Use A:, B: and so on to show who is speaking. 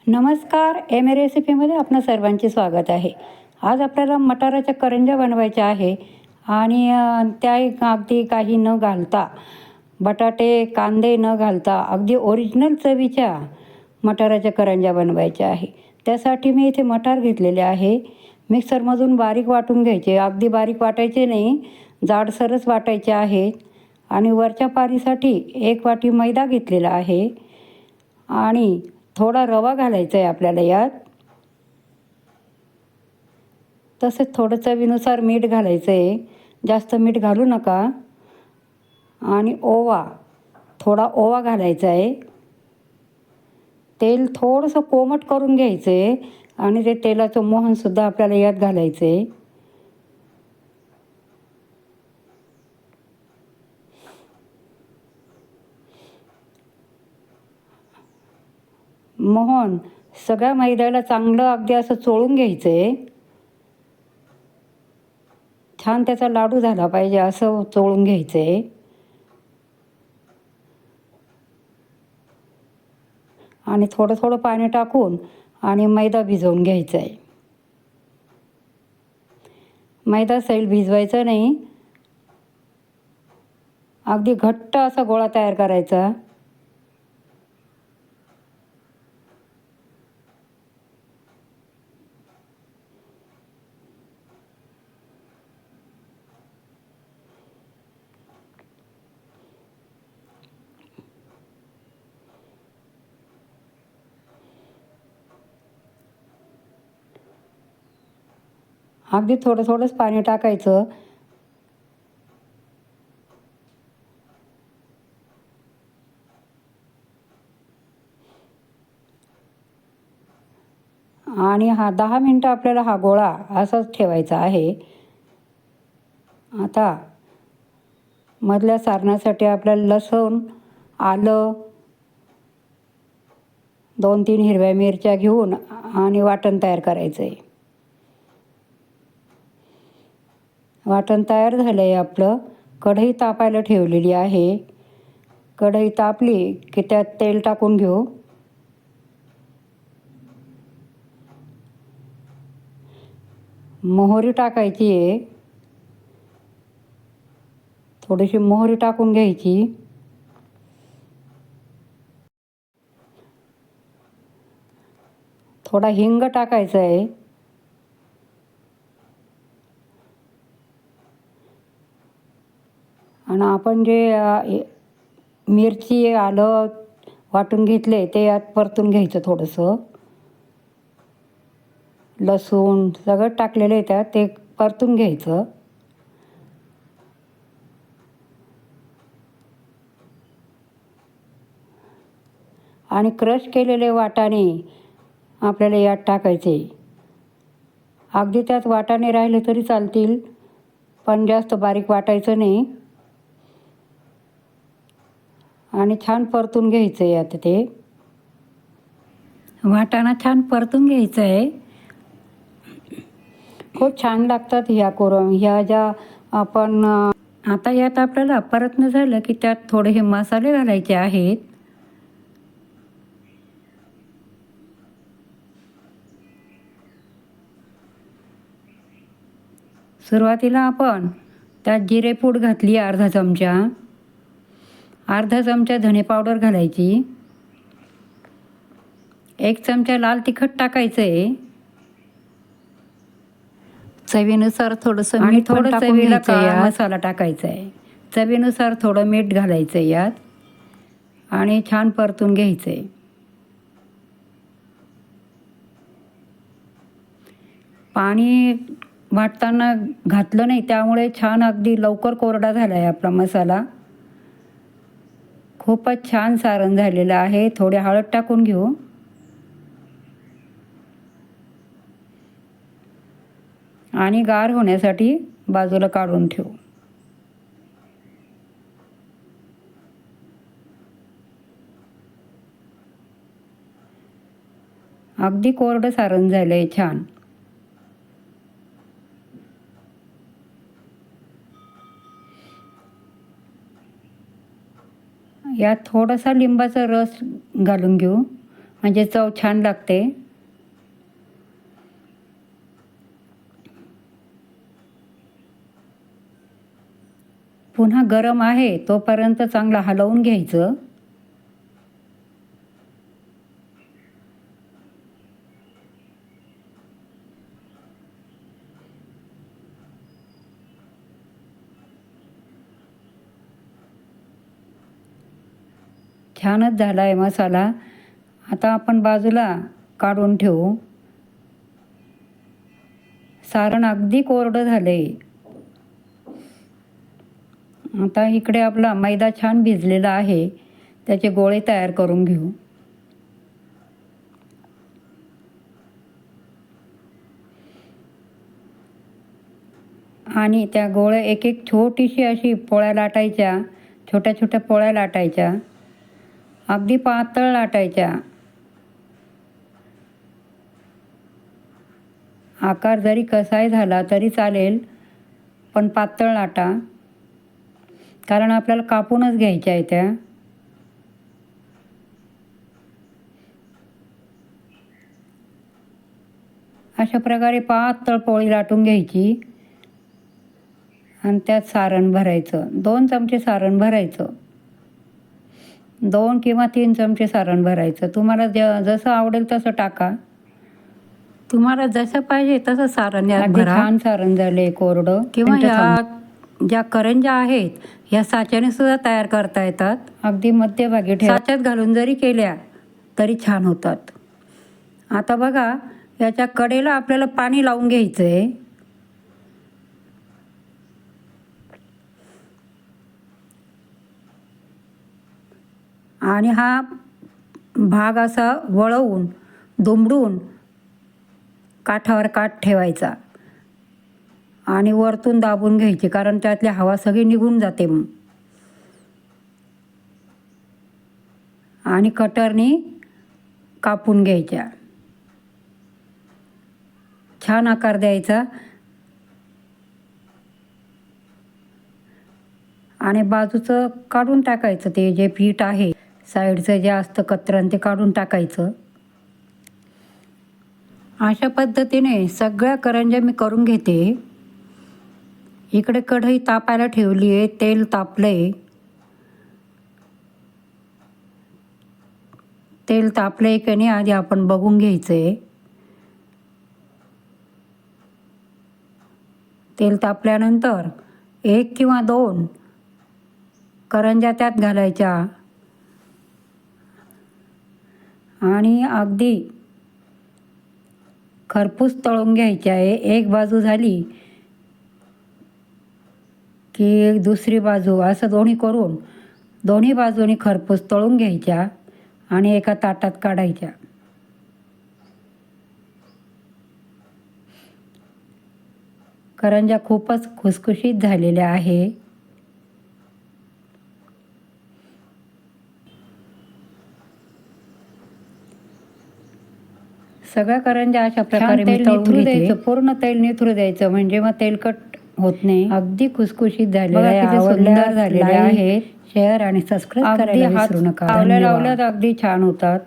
A: नमस्कार, M A रेसिपीमध्ये आपणा सर्वांचे स्वागत आहे. आज आपल्याला मटाराच्या करंज्या बनवायच्या आहे आणि त्या अगदी काही न घालता, बटाटे कांदे न घालता अगदी ओरिजिनल चवीच्या मटाराच्या करंज्या बनवायच्या आहे. त्यासाठी मी इथे मटार घेतलेले आहे. मिक्सरमधून बारीक वाटून घ्यायचे, अगदी बारीक वाटायचे नाही, जाडसरच वाटायचे आहेत. आणि वरच्या पारीसाठी 1 वाटी मैदा घेतलेला आहे आणि थोडा रवा घालायचा आहे आपल्याला यात. तसेच थोडं चवीनुसार मीठ घालायचं आहे, जास्त मीठ घालू नका. आणि थोडा ओवा घालायचा आहे. तेल थोडंसं कोमट करून घ्यायचं आहे आणि ते तेलाचं मोहनसुद्धा आपल्याला यात घालायचं आहे. मोहन सगळ्या मैद्याला चांगलं अगदी असं चोळून घ्यायचं आहे. छान त्याचा लाडू झाला पाहिजे असं चोळून घ्यायचं आहे. आणि थोडं थोडं पाणी टाकून आणि मैदा भिजवून घ्यायचा आहे. मैदा सैल भिजवायचा नाही, अगदी घट्ट असा गोळा तयार करायचा. अगदी थोडं थोडंच पाणी टाकायचं. आणि 10 मिनटं आपल्याला हा गोळा असाच ठेवायचा आहे. आता मधल्या सारणासाठी आपल्याला लसूण, आलं, 2-3 हिरव्या मिरच्या घेऊन आणि वाटण तयार करायचं आहे. वाटण तयार झालं आहे आपलं. कढई तापायला ठेवलेली आहे. कढई तापली की त्यात तेल टाकून घेऊ. मोहरी टाकायची आहे. थोडीशी मोहरी टाकून घ्यायची. थोडा हिंग टाकायचा आहे. आणि आपण जे मिरची आलं वाटून घेतले ते यात परतून घ्यायचं. थोडंसं लसूण सगळं टाकलेलं आहे त्यात, ते परतून घ्यायचं. आणि क्रश केलेले वाटाणे आपल्याला यात टाकायचे. अगदी त्यात वाटाणे राहिले तरी चालतील, पण जास्त बारीक वाटायचं नाही. आणि छान परतून घ्यायचं आहे आता ते. वाटाणा छान परतून घ्यायचं आहे. खूप छान लागतात ह्या ज्या आपण आता यात आपल्याला परतणं झालं की त्यात थोडे हे मसाले घालायचे आहेत. सुरुवातीला आपण त्यात जिरेपूड घातली अर्धा चमचा धने पावडर घालायची. 1 चमचा लाल तिखट टाकायचं आहे. चवीनुसार थोडंसं आणि थोडं चवीला काळा मसाला टाकायचा आहे. चवीनुसार थोडं मीठ घालायचं आहे यात आणि छान परतून घ्यायचं आहे. पाणी वाटताना घातलं नाही, त्यामुळे छान अगदी लवकर कोरडा झाला आहे आपला मसाला. खूपच छान सारण झालेलं आहे. थोडी हळद टाकून घेऊ. आणि गार होण्यासाठी बाजूला काढून ठेवू. अगदी कोरडं सारण झालं आहे छान. यात थोडासा लिंबाचा रस घालून घेऊ म्हणजे चव छान लागते. पुन्हा गरम आहे तोपर्यंत चांगला हलवून घ्यायचं. छानच झाला आहे मसाला. आता आपण बाजूला काढून ठेवू. सारण अगदी कोरडं झालं आहे. आता इकडे आपला मैदा छान भिजलेला आहे, त्याचे गोळे तयार करून घेऊ. आणि त्या गोळे एक एक छोटीशी अशी पोळ्या लाटायच्या, छोट्या छोट्या पोळ्या लाटायच्या, अगदी पातळ लाटायच्या. आकार जरी कसाही झाला तरी चालेल, पण पातळ लाटा, कारण आपल्याला कापूनच घ्यायच्या आहे त्या. अशा प्रकारे पातळ पोळी लाटून घ्यायची आणि त्यात सारण भरायचं. 2 चमचे सारण भरायचं. 2 किंवा 3 चमचे सारण भरायचं. तुम्हाला जसं आवडेल तसं टाका. तुम्हाला जसं पाहिजे तसं सारण यात भरा. छान सारण झाले कोरडं. किंवा ह्या ज्या करंज्या आहेत ह्या साच्याने सुद्धा तयार करता येतात. अगदी मध्यभागी साच्यात घालून जरी केल्या तरी छान होतात. आता बघा, याच्या कडेला आपल्याला पाणी लावून घ्यायचं आहे. आणि हा भाग असा वळवून दुमडून काठावर काठ ठेवायचा आणि वरतून दाबून घ्यायची, कारण त्यातली हवा सगळी निघून जाते मग. आणि कटरनी कापून घ्यायच्या. छान आकार द्यायचा आणि बाजूचं काढून टाकायचं. ते जे पीठ आहे साईडचं जे असतं कतरण ते काढून टाकायचं. अशा पद्धतीने सगळ्या करंज्या मी करून घेते. इकडे कढई तापायला ठेवली आहे, तेल तापलंय. तेल तापलंय की नाही आधी आपण बघून घ्यायचं आहे. तेल तापल्यानंतर 1 किंवा 2 करंज्या त्यात घालायच्या आणि अगदी खरपूस तळून घ्यायच्या आहे. एक बाजू झाली की दुसरी बाजू असं दोन्ही करून दोन्ही बाजूनी खरपूस तळून घ्यायच्या आणि एका ताटात काढायच्या. करंज्या खूपच खुसखुशीत झालेल्या आहे. सगळ्या करंज्या अशा प्रकारे निथरू द्यायचं. पूर्ण तेल निथरू द्यायचं, म्हणजे मग तेलकट होत नाही. अगदी खुसखुशीत झालेल्या आहे, सुंदर झालेल्या आहे. शेअर आणि सबस्क्राईब करायला विसरू नका. लावल्यात अगदी छान होतात.